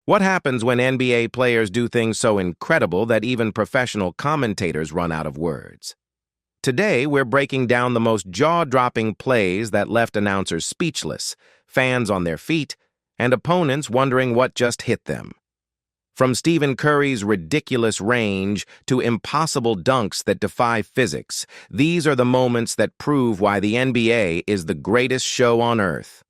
What happens when NBA players do things so incredible that even professional commentators run out of words? Today, we're breaking down the most jaw-dropping plays that left announcers speechless, fans on their feet, and opponents wondering what just hit them. From Stephen Curry's ridiculous range to impossible dunks that defy physics, these are the moments that prove why the NBA is the greatest show on earth.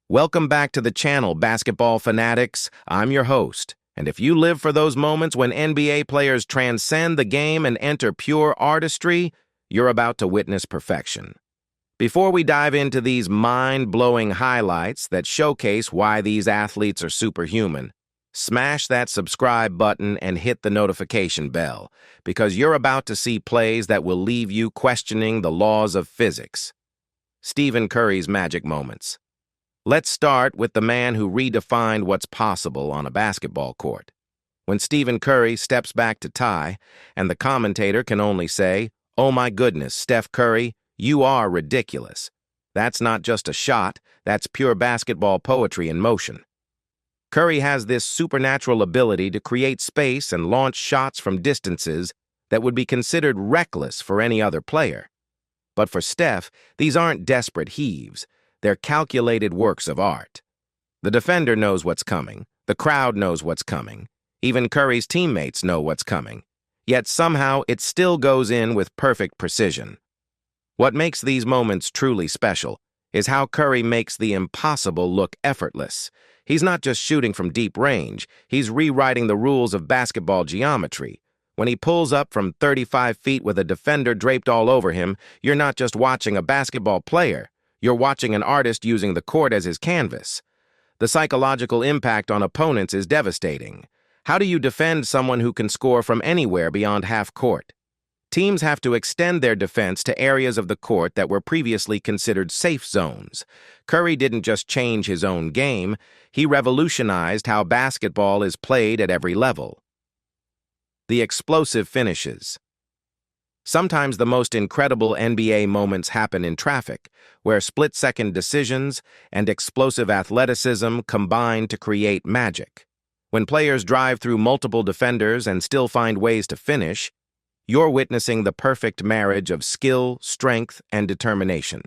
Welcome back to the channel, basketball fanatics. I'm your host, and if you live for those moments when NBA players transcend the game and enter pure artistry, you're about to witness perfection. Before we dive into these mind-blowing highlights that showcase why these athletes are superhuman, smash that subscribe button and hit the notification bell, because you're about to see plays that will leave you questioning the laws of physics. Stephen Curry's magic moments. Let's start with the man who redefined what's possible on a basketball court. When Stephen Curry steps back to tie, and the commentator can only say, "Oh my goodness, Steph Curry, you are ridiculous." That's not just a shot, that's pure basketball poetry in motion. Curry has this supernatural ability to create space and launch shots from distances that would be considered reckless for any other player. But for Steph, these aren't desperate heaves. They're calculated works of art. The defender knows what's coming. The crowd knows what's coming. Even Curry's teammates know what's coming. Yet somehow it still goes in with perfect precision. What makes these moments truly special is how Curry makes the impossible look effortless. He's not just shooting from deep range, he's rewriting the rules of basketball geometry. When he pulls up from 35 feet with a defender draped all over him, you're not just watching a basketball player, you're watching an artist using the court as his canvas. The psychological impact on opponents is devastating. How do you defend someone who can score from anywhere beyond half court? Teams have to extend their defense to areas of the court that were previously considered safe zones. Curry didn't just change his own game, he revolutionized how basketball is played at every level. The explosive finishes. Sometimes the most incredible NBA moments happen in traffic, where split-second decisions and explosive athleticism combine to create magic. When players drive through multiple defenders and still find ways to finish, you're witnessing the perfect marriage of skill, strength, and determination.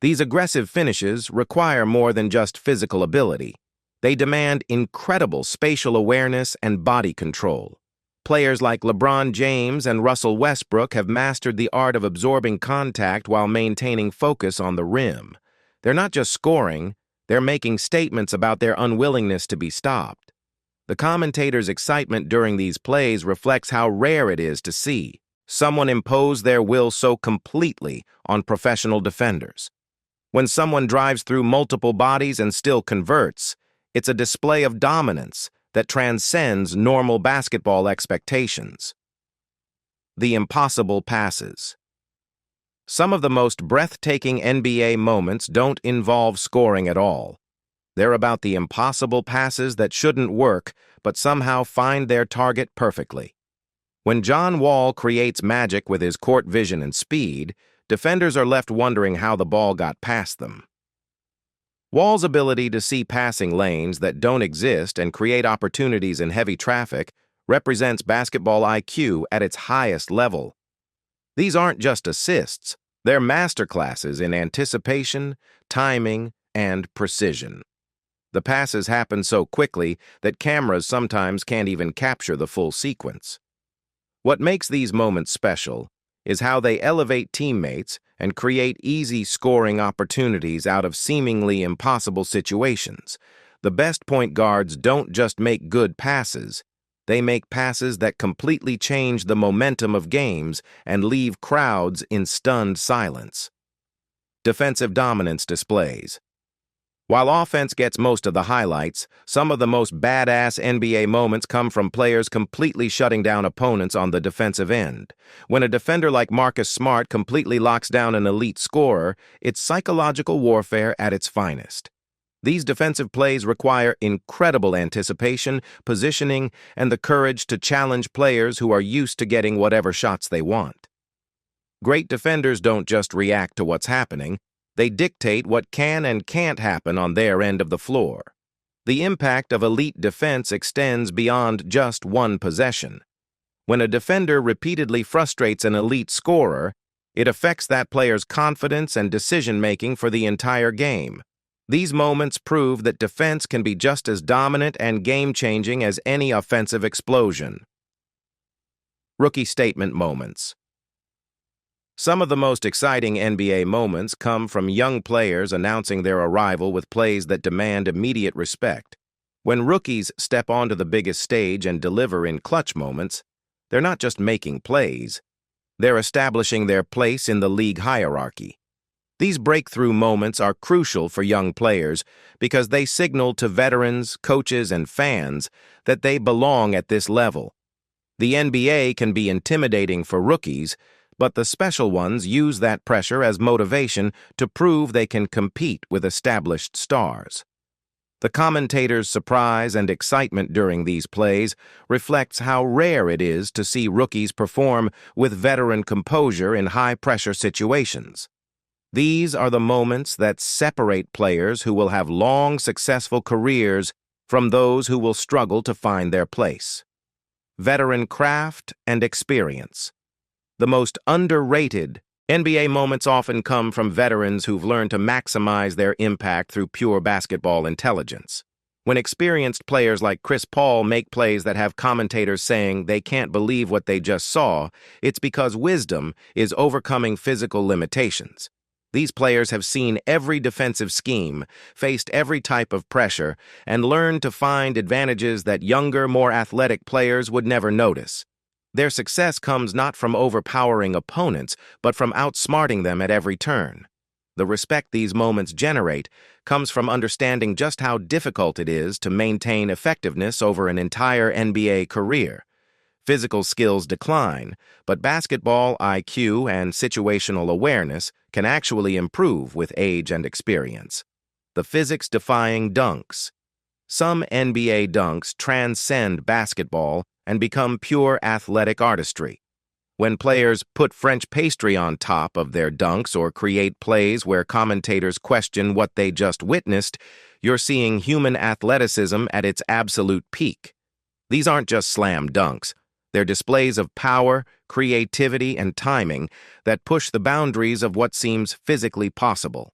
These aggressive finishes require more than just physical ability. They demand incredible spatial awareness and body control. Players like LeBron James and Russell Westbrook have mastered the art of absorbing contact while maintaining focus on the rim. They're not just scoring, they're making statements about their unwillingness to be stopped. The commentator's excitement during these plays reflects how rare it is to see someone impose their will so completely on professional defenders. When someone drives through multiple bodies and still converts, it's a display of dominance that transcends normal basketball expectations. The impossible passes. Some of the most breathtaking NBA moments don't involve scoring at all. They're about the impossible passes that shouldn't work, but somehow find their target perfectly. When John Wall creates magic with his court vision and speed, defenders are left wondering how the ball got past them. Wall's ability to see passing lanes that don't exist and create opportunities in heavy traffic represents basketball IQ at its highest level. These aren't just assists, they're masterclasses in anticipation, timing, and precision. The passes happen so quickly that cameras sometimes can't even capture the full sequence. What makes these moments special is how they elevate teammates and create easy scoring opportunities out of seemingly impossible situations. The best point guards don't just make good passes, they make passes that completely change the momentum of games and leave crowds in stunned silence. Defensive dominance displays. While offense gets most of the highlights, some of the most badass NBA moments come from players completely shutting down opponents on the defensive end. When a defender like Marcus Smart completely locks down an elite scorer, it's psychological warfare at its finest. These defensive plays require incredible anticipation, positioning, and the courage to challenge players who are used to getting whatever shots they want. Great defenders don't just react to what's happening, they dictate what can and can't happen on their end of the floor. The impact of elite defense extends beyond just one possession. When a defender repeatedly frustrates an elite scorer, it affects that player's confidence and decision-making for the entire game. These moments prove that defense can be just as dominant and game-changing as any offensive explosion. Rookie statement moments. Some of the most exciting NBA moments come from young players announcing their arrival with plays that demand immediate respect. When rookies step onto the biggest stage and deliver in clutch moments, they're not just making plays, they're establishing their place in the league hierarchy. These breakthrough moments are crucial for young players because they signal to veterans, coaches, and fans that they belong at this level. The NBA can be intimidating for rookies, but the special ones use that pressure as motivation to prove they can compete with established stars. The commentators' surprise and excitement during these plays reflects how rare it is to see rookies perform with veteran composure in high-pressure situations. These are the moments that separate players who will have long, successful careers from those who will struggle to find their place. Veteran craft and experience. The most underrated NBA moments often come from veterans who've learned to maximize their impact through pure basketball intelligence. When experienced players like Chris Paul make plays that have commentators saying they can't believe what they just saw, it's because wisdom is overcoming physical limitations. These players have seen every defensive scheme, faced every type of pressure, and learned to find advantages that younger, more athletic players would never notice. Their success comes not from overpowering opponents, but from outsmarting them at every turn. The respect these moments generate comes from understanding just how difficult it is to maintain effectiveness over an entire NBA career. Physical skills decline, but basketball IQ and situational awareness can actually improve with age and experience. The physics-defying dunks. Some NBA dunks transcend basketball and become pure athletic artistry. When players put French pastry on top of their dunks or create plays where commentators question what they just witnessed, you're seeing human athleticism at its absolute peak. These aren't just slam dunks. They're displays of power, creativity, and timing that push the boundaries of what seems physically possible.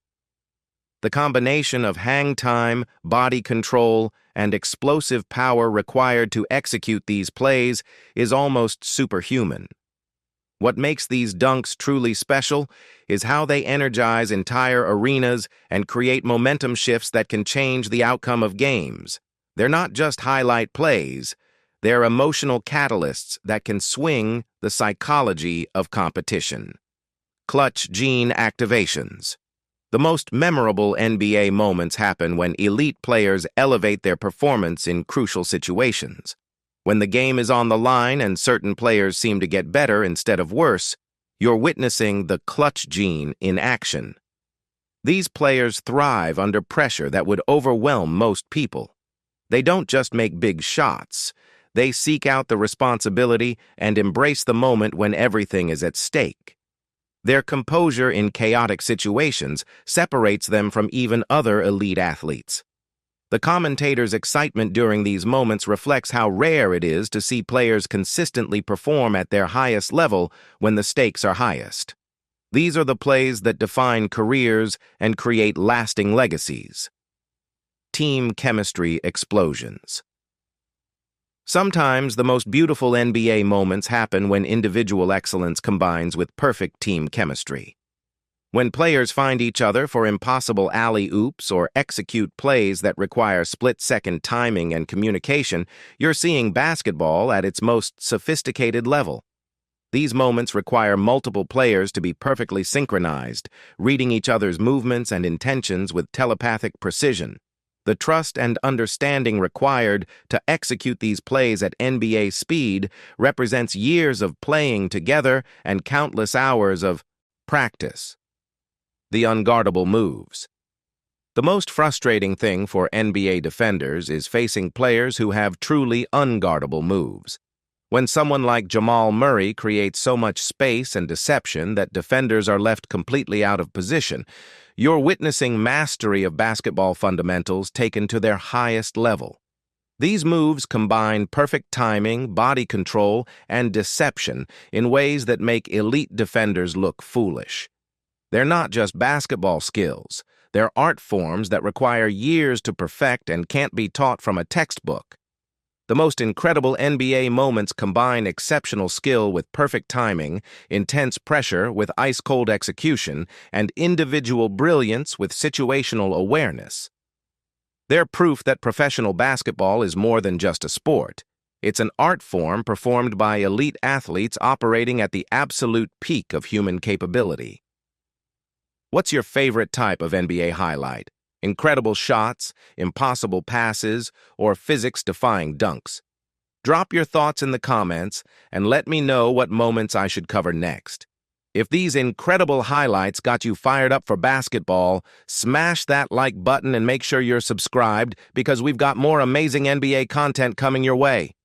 The combination of hang time, body control, and explosive power required to execute these plays is almost superhuman. What makes these dunks truly special is how they energize entire arenas and create momentum shifts that can change the outcome of games. They're not just highlight plays, they're emotional catalysts that can swing the psychology of competition. Clutch gene activations. The most memorable NBA moments happen when elite players elevate their performance in crucial situations. When the game is on the line and certain players seem to get better instead of worse, you're witnessing the clutch gene in action. These players thrive under pressure that would overwhelm most people. They don't just make big shots. They seek out the responsibility and embrace the moment when everything is at stake. Their composure in chaotic situations separates them from even other elite athletes. The commentator's excitement during these moments reflects how rare it is to see players consistently perform at their highest level when the stakes are highest. These are the plays that define careers and create lasting legacies. Team chemistry explosions. Sometimes the most beautiful NBA moments happen when individual excellence combines with perfect team chemistry. When players find each other for impossible alley-oops or execute plays that require split-second timing and communication, you're seeing basketball at its most sophisticated level. These moments require multiple players to be perfectly synchronized, reading each other's movements and intentions with telepathic precision. The trust and understanding required to execute these plays at NBA speed represents years of playing together and countless hours of practice. The unguardable moves. The most frustrating thing for NBA defenders is facing players who have truly unguardable moves. When someone like Jamal Murray creates so much space and deception that defenders are left completely out of position, You're witnessing mastery of basketball fundamentals taken to their highest level. These moves combine perfect timing, body control, and deception in ways that make elite defenders look foolish. They're not just basketball skills. They're art forms that require years to perfect and can't be taught from a textbook. The most incredible NBA moments combine exceptional skill with perfect timing, intense pressure with ice-cold execution, and individual brilliance with situational awareness. They're proof that professional basketball is more than just a sport. It's an art form performed by elite athletes operating at the absolute peak of human capability. What's your favorite type of NBA highlight? Incredible shots, impossible passes, or physics-defying dunks? Drop your thoughts in the comments and let me know what moments I should cover next. If these incredible highlights got you fired up for basketball, smash that like button and make sure you're subscribed because we've got more amazing NBA content coming your way.